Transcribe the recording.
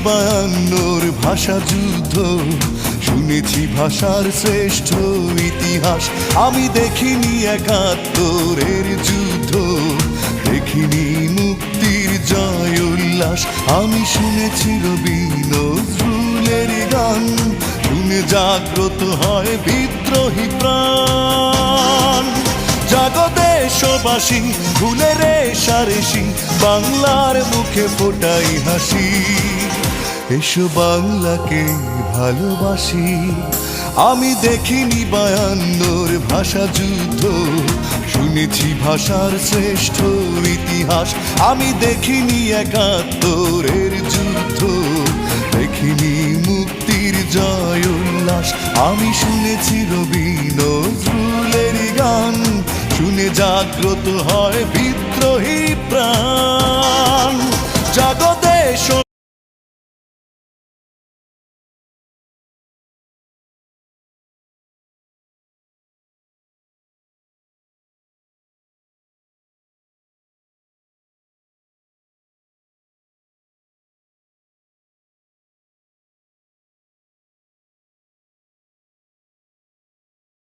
বায়ান্নর ভাষা যুদ্ধ, শুনেছি ভাষার শ্রেষ্ঠ ইতিহাস। আমি দেখিনি একাত্তরের যুদ্ধ, দেখিনি মুক্তির জয় উল্লাস। আমি শুনেছি রবি নজরুলের গান, শুনে জাগ্রত হয় বিদ্রোহী প্রাণ। জাগো দেশবাসী, ভুলে রেশারেশি, বাংলার মুখে ফোটাই হাসি। এসো বাংলাকে ভালোবাসি। আমি দেখিনি বায়ান্নর ভাষা যুদ্ধ, শুনেছি ভাষার শ্রেষ্ঠ ইতিহাস। আমি দেখিনি একাত্তরের যুদ্ধ, দেখিনি মুক্তির জয় উল্লাস। আমি শুনেছি রবি নজরুলের গান, শুনে জাগ্রত হয় বিদ্রোহী প্রাণ। জাগো দেশ